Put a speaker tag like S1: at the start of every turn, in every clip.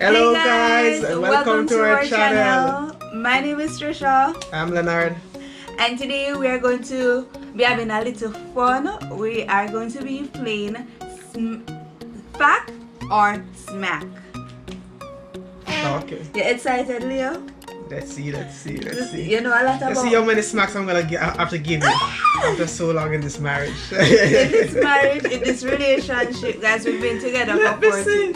S1: Hello guys, and welcome to our channel.
S2: My name is Trisha.
S1: I'm Leonard.
S2: And today we are going to be having a little fun. We are going to be playing Fact or Smack.
S1: Okay.
S2: You excited, Leo?
S1: Let's see.
S2: You know a lot about...
S1: Let's see how many smacks I'm gonna have to give you after so long in this marriage.
S2: In this marriage, in this relationship, guys, we've been together for 14 years.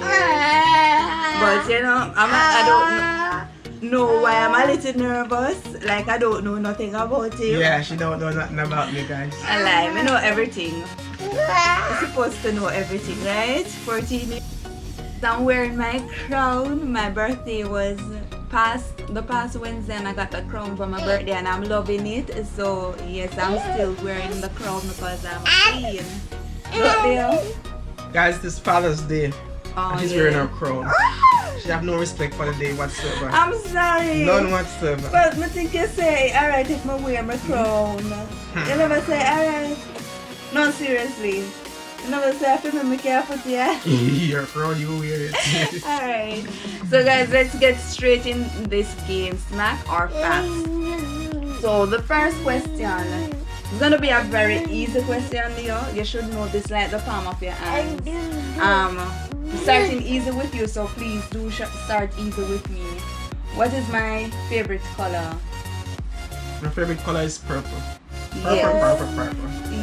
S2: But you know, I don't know why I'm a little nervous. Like I don't know nothing about you.
S1: Yeah, she don't know nothing about me, guys.
S2: I lie, I know everything. I'm supposed to know everything, right? 14 years. I'm wearing my crown. My birthday was the past Wednesday and I got the crown for my birthday and I'm loving it. So yes, I'm still wearing the crown because I'm queen. Look there.
S1: Guys, this Father's Day.
S2: Oh,
S1: and she's wearing her crown. She have no respect for the day whatsoever.
S2: I'm sorry.
S1: None whatsoever.
S2: But I think you say, alright, if I wear my crown. You never say, alright. No, seriously. You never say, I feel me careful, yeah?
S1: Your crown, you wear it.
S2: Alright. So guys, let's get straight in this game, Smack or Fact. So the first question is gonna be a very easy question, Leo. You should know this like the palm of your hand. Starting easy with you, so please do start easy with me. What is my favorite color?
S1: My favorite color is purple. Purple.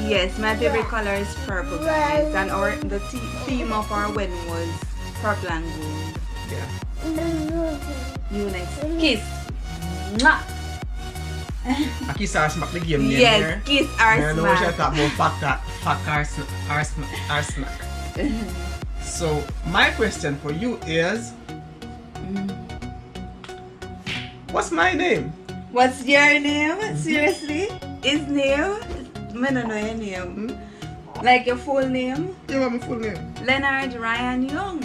S2: Yes, my favorite color is purple, guys. And the theme of our wedding was purple and gold.
S1: Yeah.
S2: You next. Kiss. Mwah.
S1: A kiss or smack the game name.
S2: Yes, kiss or smack.
S1: I know what you're talking about, fact or smack. So my question for you is, what's my name?
S2: What's your name? Seriously? His name? I don't know your name. Like your full name?
S1: You want my full name?
S2: Leonard Ryan Young.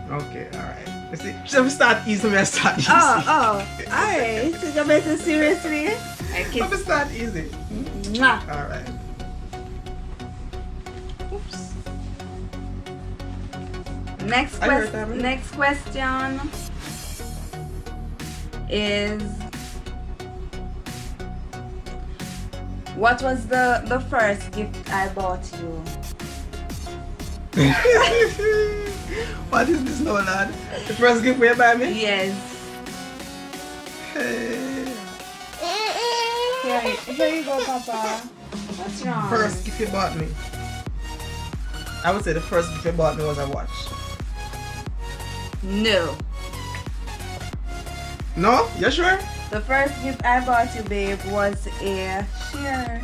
S1: Okay, alright. Let's see. Should we start easy? We start easy.
S2: Alright. So you better seriously?
S1: Let me start easy.
S2: Mwah.
S1: Alright.
S2: Oops. Next question is, what was the first gift I bought you?
S1: What is this now, lad? The first gift you buy me?
S2: Yes. Here you go, Papa. What's wrong?
S1: First gift you bought me. I would say the first gift you bought me was a watch.
S2: No.
S1: No? You sure?
S2: The first gift I bought you, babe, was a chair.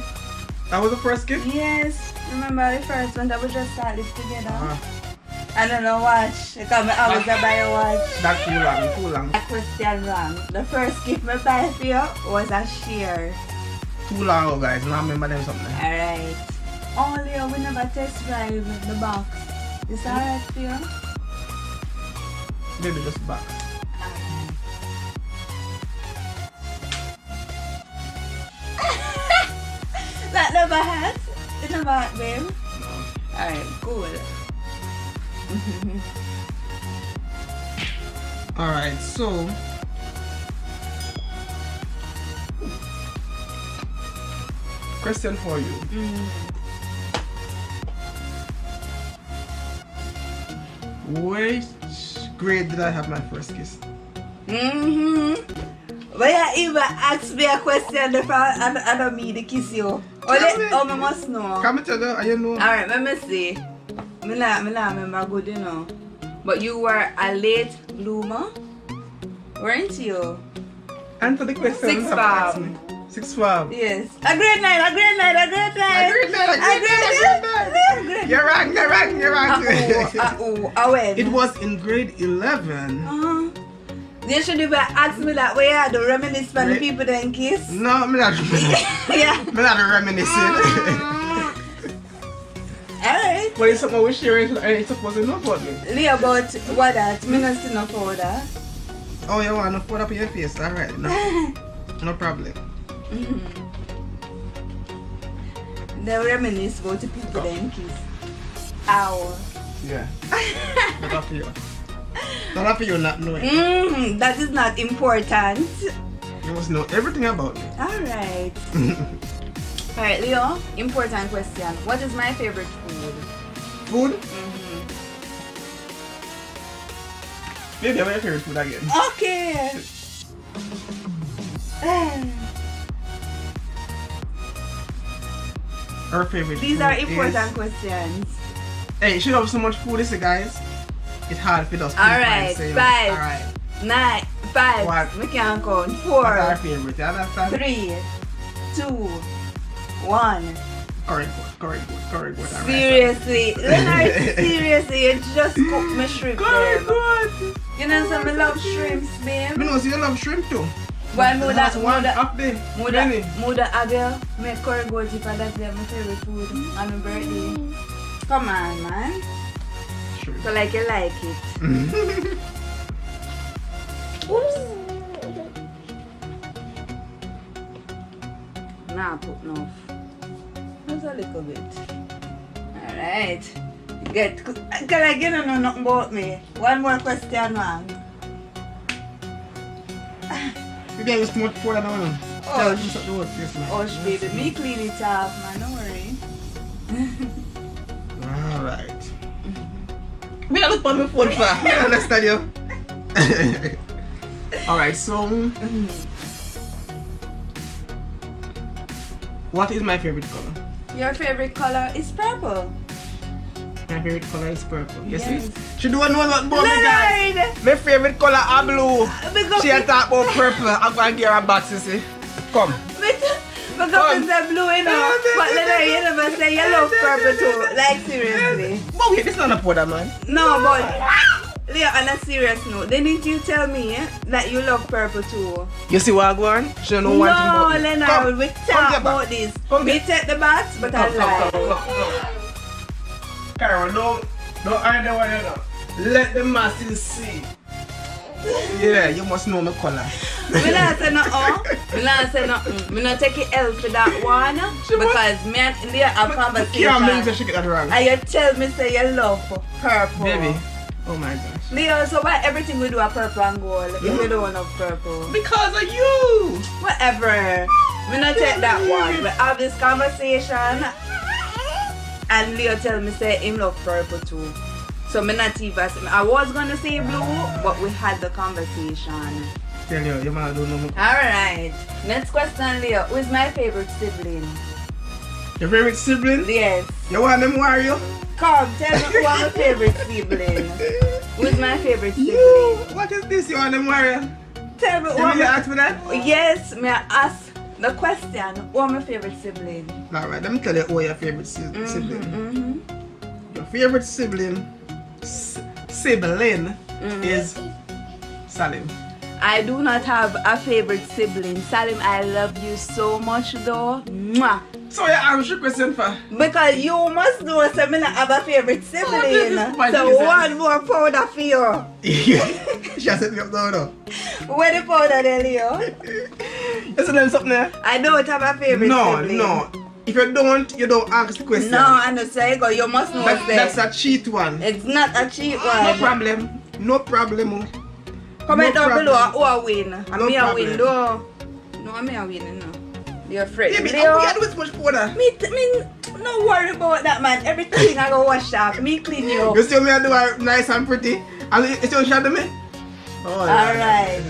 S1: That was the first gift?
S2: Yes. Remember the first one that we just started together? I don't know watch. Because I was to buy a watch.
S1: That's too long.
S2: That question wrong. The first gift I buy for you was a chair.
S1: Too long, guys. Now I remember them something.
S2: Alright. Only we never test drive the box. Is that alright for you?
S1: Maybe just back.
S2: That never has? It never had, babe?
S1: No.
S2: Alright, cool.
S1: Alright, so question for you. Which grade did I have my first kiss?
S2: But you even ask me a question if I don't mean to kiss you. I must know.
S1: Come tell you, you know.
S2: Alright, let me see. I remember good, you know. But you were a late bloomer, weren't you?
S1: Answer the question.
S2: 6th form.
S1: 6th form.
S2: Yes. A grade 9.
S1: You're wrong.
S2: When?
S1: It was in grade 11.
S2: You should have asked me that way. I don't reminisce when the people then kiss.
S1: No, I'm not reminiscing.
S2: Yeah.
S1: I'm not reminiscing.
S2: Alright.
S1: But it's something we share it's supposed to know about me.
S2: Leo, about what that? Me not see no powder.
S1: Oh, you want to put up your face? Alright, no problem.
S2: They reminisce about the people then kiss. Ow.
S1: Yeah. Look up here. Not for you not knowing.
S2: That is not important.
S1: You must know everything about me.
S2: Alright. Alright, Leo, important question. What is my favorite food?
S1: Food? Maybe I'm my favorite food again.
S2: Okay.
S1: Her favorite
S2: These
S1: food
S2: are important
S1: is...
S2: questions.
S1: Hey, she have so much food, this guys. It's hard for us.
S2: Alright, 5,
S1: Alright.
S2: 9, 5.
S1: What?
S2: We can count.
S1: What's
S2: 4,
S1: our favorite? You understand?
S2: 3, 2, 1.
S1: Curry good.
S2: Seriously, Leonard, seriously, you just cook me shrimp.
S1: Curry
S2: babe.
S1: good.
S2: You know, some love shrimps, babe.
S1: Me know you love shrimp too.
S2: But
S1: That's one up there. Really?
S2: Muda Abel make curry goat if that's my favorite food on my birthday. Come on, man.
S1: Shrimp.
S2: So like you like it. Oops. Nah, put enough. Just a little bit. Alright. Can I get to know nothing about me? One more question, man.
S1: Maybe I use too much food now.
S2: Hush, baby. Me clean it off, man. Don't worry.
S1: Alright. We don't look for my phone for. I understand you. Alright, so what is my favorite color?
S2: Your favorite color is purple.
S1: My favorite color is purple. You
S2: Yes.
S1: see? She don't know what about me, guys.
S2: Leonard!
S1: My favorite color is blue.
S2: Because
S1: She talk about purple. I'm going to get her box, you see. Come.
S2: because it's a blue, you know. But Leonard, you never say you love purple too. Like, seriously.
S1: But wait, this is not a powder, man.
S2: No, but Leo, on a serious note, didn't you tell me that you love purple too?
S1: You see what I'm going? She don't know one thing about
S2: No,
S1: me.
S2: Leonard,
S1: Come.
S2: we
S1: Come
S2: talk
S1: get
S2: about
S1: back.
S2: this.
S1: Come
S2: We
S1: get-
S2: take the bats, but I lie.
S1: Carol, don't hide the one, you know. Let the masses see. Yeah, you must know my color.
S2: Me not say nothing. Me not say nothing. Me not take it L for that one because me and Leo have
S1: Can't believe
S2: conversation.
S1: that she get that wrong.
S2: And you tell me say you love purple.
S1: Baby. Oh my gosh.
S2: Leo, so why everything we do are purple and gold if we don't love purple?
S1: Because of you.
S2: Whatever. Me not take that one. We have this conversation and Leo tell me say him love purple too. So me not even, I was gonna say blue, but we had the conversation.
S1: Tell you, your man don't know me.
S2: Alright. Next question, Leo. Who is my favorite sibling?
S1: Your favorite sibling?
S2: Yes.
S1: You want them Wario?
S2: Come, tell me who my favorite sibling. Who is my favorite sibling?
S1: You, what is this? You want them Wario?
S2: Tell me
S1: You really ask me that?
S2: Yes, may I ask the question, who my favorite sibling?
S1: Alright, let me tell you who your favorite sibling. Your favorite sibling is Salim.
S2: I do not have a favorite sibling. Salim, I love you so much though. Mwah.
S1: So you answer question for?
S2: Because you must know that I don't have a favorite sibling.
S1: this is
S2: So one more powder for you.
S1: She has set me up now, though.
S2: Where the powder there, Leo?
S1: Is there something there?
S2: I don't have a favorite sibling.
S1: No. If you don't ask the question.
S2: No, I know say go. You must know
S1: That's a cheat one.
S2: it's not a cheap one.
S1: No problem. No problem.
S2: Comment
S1: No
S2: down
S1: problem.
S2: below who I win. And
S1: No
S2: me a
S1: problem.
S2: win though. No, I'm a win, no. You're afraid.
S1: Yeah, but
S2: Leo,
S1: we had with much powder.
S2: me, no worry about that, man. Everything I go wash up. Me clean you up.
S1: You see me I do her nice and pretty. And you see what she had to me? Oh,
S2: Alright.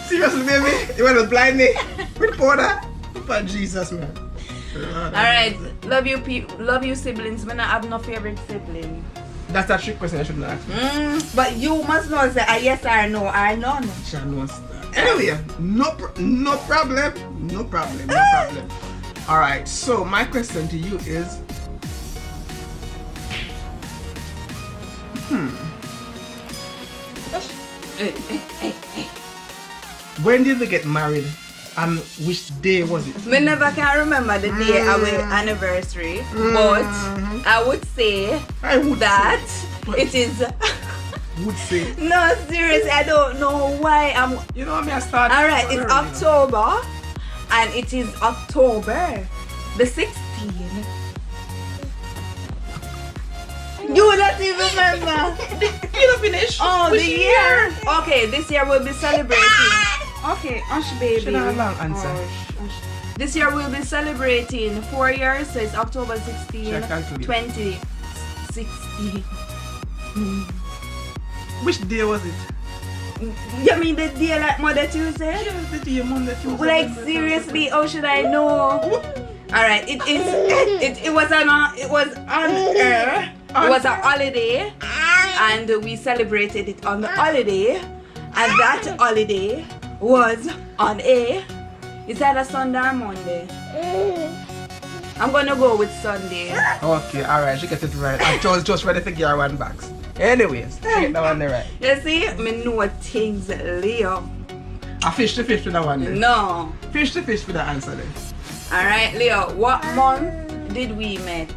S1: Seriously, baby? You want to blind me with powder? For Jesus, man.
S2: Alright. Love you people. Love you siblings. Me not have no favorite sibling.
S1: That's a trick question I shouldn't ask.
S2: But you must know say a yes or no or none.
S1: She knows that. Anyway, no problem. No problem. Alright, so my question to you is when did they get married and which day was it?
S2: Me never can remember the day our anniversary, but I would say
S1: I would
S2: that
S1: but-
S2: it is.
S1: would say.
S2: No, seriously, I don't know why I'm.
S1: You know what I start.
S2: Alright, it's October, and it is October the 16th. You don't even remember.
S1: You don't
S2: the year. Okay, this year we'll be celebrating. Okay, hush baby.
S1: Should have a long answer.
S2: Hush. This year we'll be celebrating 4 years, so it's October 16, 2016.
S1: Which day was it?
S2: You mean the day like Mother Tuesday?
S1: Yeah, the day Monday, Tuesday.
S2: Like seriously, how should I know? Alright, it was on air. It was a holiday, and we celebrated it on the holiday, and that holiday was on a. It's either Sunday or Monday. I'm gonna go with Sunday.
S1: Okay, alright, she get it right. I was just ready to get one box. Anyways, get that one right.
S2: You see, me know things, Leo.
S1: I fish the fish for that one then.
S2: No.
S1: Fish the fish for the answer then.
S2: Alright, Leo, what month did we meet?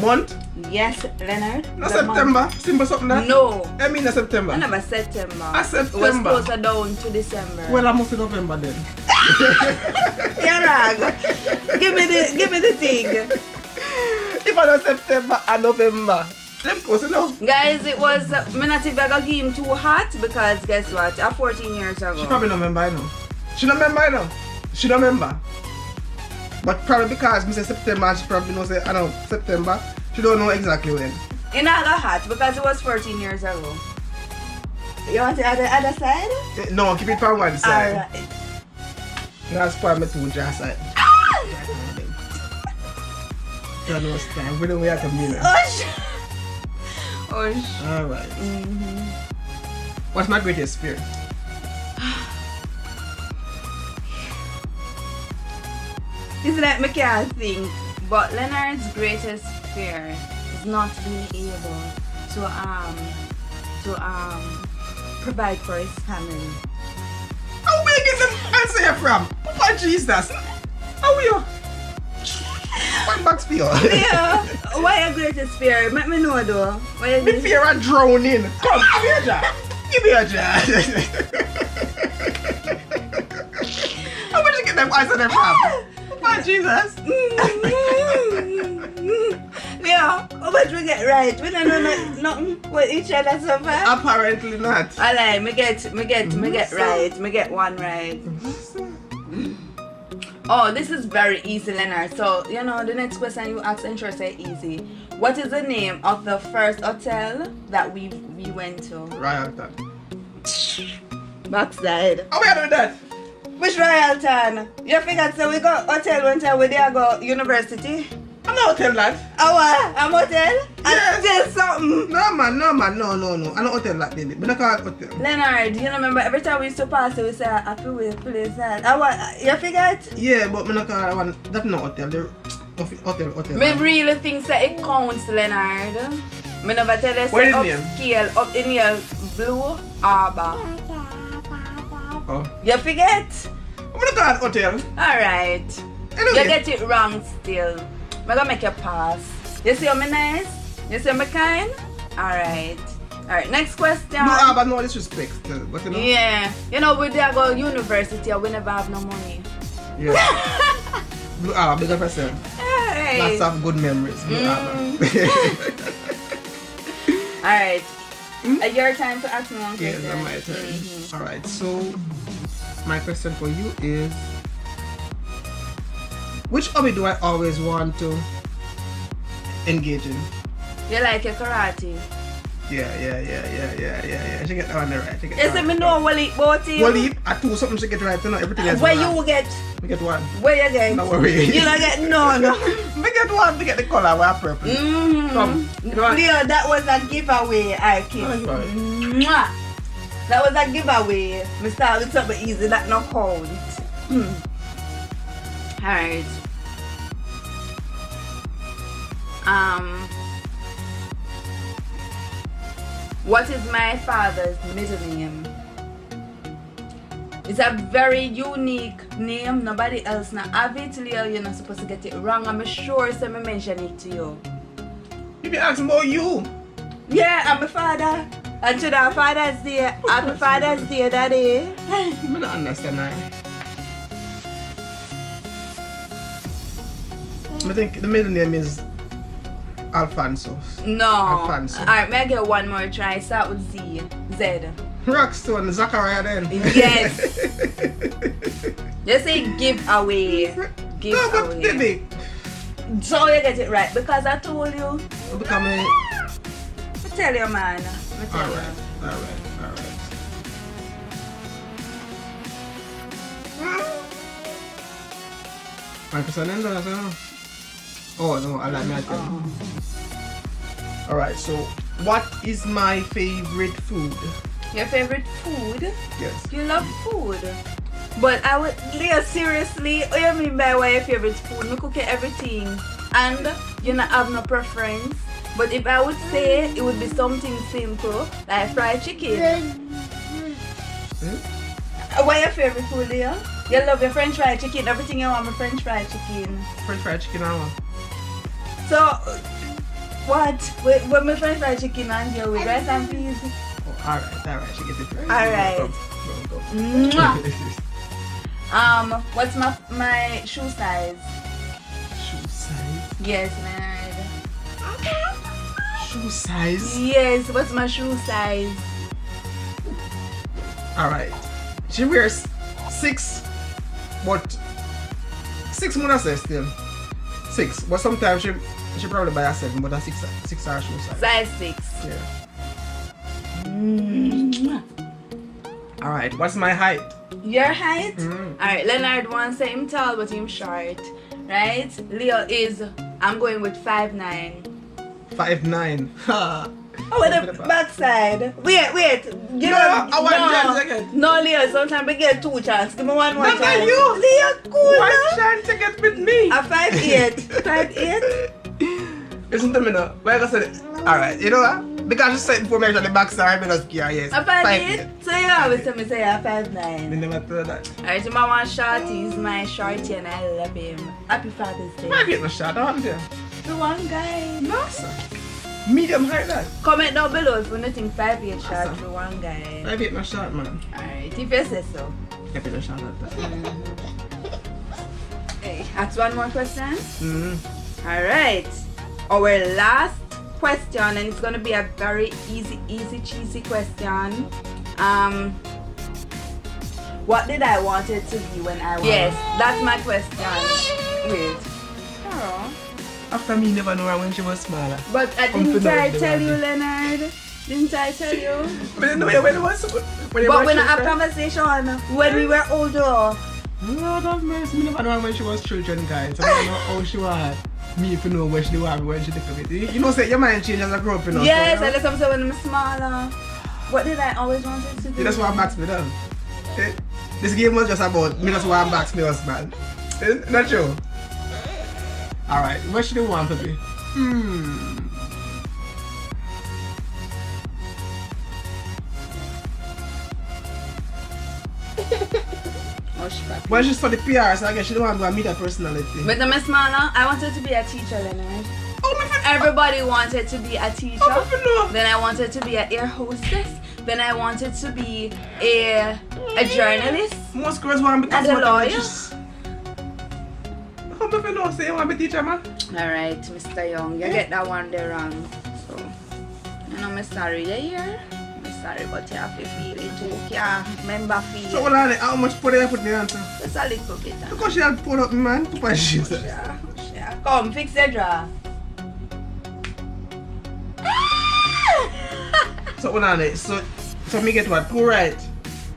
S1: Month?
S2: Yes, Leonard.
S1: No September. Simple something that?
S2: No.
S1: I mean a September.
S2: I never September.
S1: September.
S2: It was closer down to December.
S1: Well, I must be November then.
S2: You're wrong. Give me the thing.
S1: If I know September and November, them close enough.
S2: Guys, it was me not even gonna give him too hot because guess what? 14 years ago.
S1: She probably don't remember, I know. She don't remember, I know. She don't remember. But probably because Mr. September, she probably knows I know September. She don't know exactly when.
S2: It not got hot because it was 14 years ago. You want to add the other side?
S1: No, keep it on one side.
S2: Alright.
S1: That's probably my two jaw side. You know, stand. We don't have to mirror.
S2: Osh. Osh.
S1: Alright. What's my greatest fear?
S2: It's like me can't think, but Leonard's greatest fear is not being able to provide for his family.
S1: How big is the answer you from? Papa Jesus. How are you? One box for you.
S2: Yeah. Why your greatest fear? Let me know though. Why your
S1: Me fear of drowning. Come, give me a jar. Give me a jar. How much you get them answer them from? Papa Jesus.
S2: Yeah, how much we get right? We don't know nothing with each other so far.
S1: Apparently not.
S2: I like, me get right. Me get one right. Oh, this is very easy, Leonard. So, you know, the next question you ask, and sure say easy. What is the name of the first hotel that we went to?
S1: Royalton.
S2: Backside.
S1: How we are doing that?
S2: Which Royalton? You figured so we got hotel one time we there go university?
S1: I'm not hotel that.
S2: Oh what? I'm hotel?
S1: Yes.
S2: Just something.
S1: No man, no. I'm not hotel that baby. But I call it hotel.
S2: Leonard, you remember every time we used to pass it, we say happy way place that. You figured?
S1: Yeah, but I call it one. That's not hotel. The hotel.
S2: Me really think that it counts, Leonard. Me never tell you
S1: What is
S2: say
S1: the name?
S2: upscale, up in here, Blue Harbor.
S1: Oh.
S2: You forget?
S1: I'm gonna call it hotel.
S2: Alright.
S1: Anyway.
S2: You get it wrong still. I'm gonna make you pass. You see how me nice? You see how me kind? Alright. Alright, next question.
S1: Blue Harbor, no disrespect still, but you know.
S2: Yeah. You know, we there go university and we never have no money.
S1: Yeah. Blue Harbor, big up yourself.
S2: Alright.
S1: Lots of good memories. Blue Harbor.
S2: Alright. Your time to ask me one question.
S1: Yes, my turn. Alright, so my question for you is, which hobby do I always want to engage in?
S2: You like your karate?
S1: Yeah. She get that one right.
S2: Yes, I know what it about it.
S1: Well, I do something she get right, you know, everything else.
S2: Where you get?
S1: We get one.
S2: Where you get?
S1: No worry.
S2: You don't get no.
S1: We get one, we get the color, we're purple. Come.
S2: Leo, that was a giveaway, I kid. Mwah. That was a giveaway. Me start with something easy that no count. Alright. What is my father's middle name? It's a very unique name. Nobody else now have it, Leo. You're not supposed to get it wrong. I'm sure so me mention it to you.
S1: You be asking about you.
S2: Yeah, I'm a father. And to our Father's Day. Happy Father's Day, Daddy.
S1: I don't understand that. I think the middle name is Alfonso.
S2: No.
S1: Alfonso.
S2: Alright, may I get one more try? Start with Z. Z.
S1: Rockstone, Zachariah then.
S2: Yes. Just say give away. Give
S1: No, but
S2: away.
S1: did it?
S2: So you get it right because I told you.
S1: Become a...
S2: I tell you, man. I tell you.
S1: Alright. Oh no, I like that. Alright, so what is my favorite food?
S2: Your favorite food?
S1: Yes.
S2: You love food. But I would, Leo, seriously, what do you mean by what your favorite food? I cook everything. And you not have no preference. But if I would say it would be something simple, like fried chicken. What your favorite food, Leo? You love your French fried chicken. Everything you want my French fried chicken.
S1: French fried chicken, I want.
S2: So, what? When my French fried chicken and you with rice and peas?
S1: Oh, alright, she gets it right.
S2: Alright.
S1: Go.
S2: Mwah. What's my shoe size?
S1: Shoe size?
S2: Yes, man.
S1: Shoe size?
S2: Yes, what's my shoe size?
S1: Alright. She wears 6, but 6 more say still. 6, but sometimes she probably buy a 7, but a 6 are shoe size.
S2: Size 6.
S1: Yeah.
S2: Mwah.
S1: Alright, what's my height?
S2: Your height? Alright, Leonard wants say him tall but him short. Right? Leo is, I'm going with 5'9".
S1: 5'9". Ha.
S2: Oh, with the backside. Wait. You
S1: No, I want chance again.
S2: No, Leo, sometimes we get 2 chances. Give me one more
S1: Not
S2: chance.
S1: like you.
S2: Leo, cool.
S1: One chance to get with me.
S2: A 5'8". 5'8"?
S1: Listen to me now. Like I said, alright, you know what? Because you said before me on the backside, I'm just curious.
S2: A 5'8"? So you always tell me say a 5'9".
S1: Me never told that.
S2: Alright, so my one shorty is my shorty and I love him. Happy Father's Day.
S1: I get no shot, I want you.
S2: The one guy.
S1: No, sir. Medium height, that.
S2: Comment down below if you don't think 5'8" short for one guy.
S1: I get no shot, man.
S2: Alright, if you say so.
S1: I get no shot at that.
S2: Hey, ask one more question. Alright. Our last question, and it's gonna be a very easy, cheesy question. What did I want it to be when I was? Yes, that's my question. Wait. Oh.
S1: After me never know her when she was smaller.
S2: But didn't I tell you, Leonard? Didn't I tell you?
S1: But no, when it was when
S2: But we not have conversation when we were older.
S1: Lord of mercy, me never know her when she was children, guys. I don't know how she was. Me if you know where she was when she took it. You know, say your mind changed as I grew up, you know.
S2: Yes,
S1: so,
S2: I let them say when I'm smaller. What did I always want it to do?
S1: Yeah, that's why backs me down. This game was just about me just want backs me husband. Not true. Alright, what should you want to be? Well, she's for the PR, so I guess she don't want to meet her personality.
S2: But I'm smaller. I wanted to be a teacher, Leonard. Everybody wanted to be a teacher. Then I wanted to be an air hostess. Then I wanted to be a journalist.
S1: Most girls want to become
S2: a lawyer.
S1: How do you know say you want to be a teacher, man?
S2: Alright, Mr. Young, you get that one there wrong. So, you know, I'm sorry you here. I'm sorry, but you have to feel it too. You can't remember feel it.
S1: So, how much put you put in the answer?
S2: Just a little bit.
S1: Because she had put up, man.
S2: Yeah. Come, fix the draw.
S1: So, what on it? So me get what? 2 right?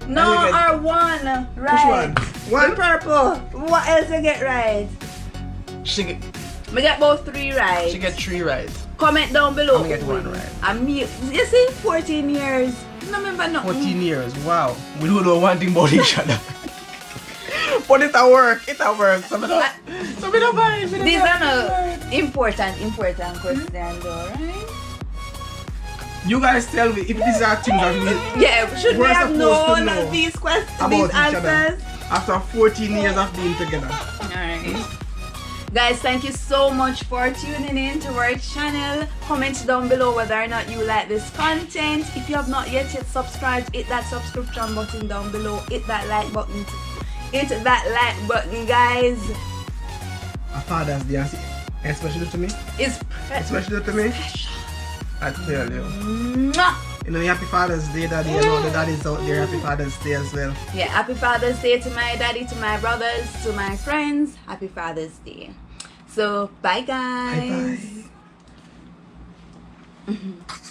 S2: No, or 1 right.
S1: Which one? 1?
S2: The purple. What else you get right?
S1: She get...
S2: Me get both 3 right.
S1: She get 3 right.
S2: Comment down below.
S1: I get 1 right.
S2: And me, you see, 14 years. No remember nothing.
S1: 14 years, wow. We don't know one thing about each other. But it'll work. So we don't mind.
S2: These are no important questions though, right?
S1: You guys tell me if these are things that
S2: we should we have known these questions, these answers
S1: after 14 years of being together.
S2: Alright. Guys, thank you so much for tuning in to our channel. Comment down below whether or not you like this content. If you have not yet subscribed, hit that subscription button down below. Hit that like button. Hit that like button, guys.
S1: A Father's Day. Especially to me.
S2: It's
S1: Especially to me.
S2: special.
S1: I tell you.
S2: Mwah!
S1: You know, happy Father's Day, Daddy. You know, the daddies out there, happy Father's Day as well.
S2: Yeah, happy Father's Day to my daddy, to my brothers, to my friends. Happy Father's Day. So, bye guys.
S1: Bye bye.